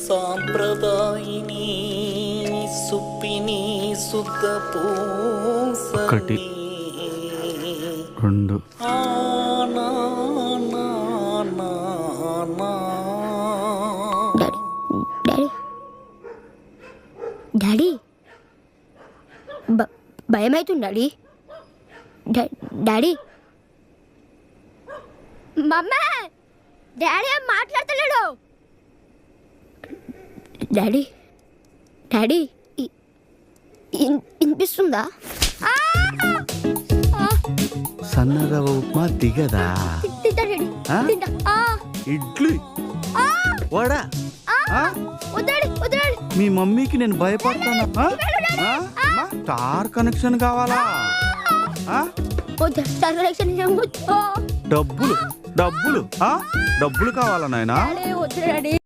సాంప్రదాయిని సుప్పిని శుద్ధ పూసని 1 2 daddy భయమవుతుంది daddy. Daddy మమ్మ daddy ఏం మాట్లాడతలేడు. డాడీ డాడీ వినిపిస్తుందా? సన్నరవ ఉప్మా దిగదా? ఇడ్లీ వడా మీ మమ్మీకి నేను భయపడతానా? స్టార్ కనెక్షన్ కావాలా? డబ్బులు డబ్బులు డబ్బులు కావాలా నాయనా?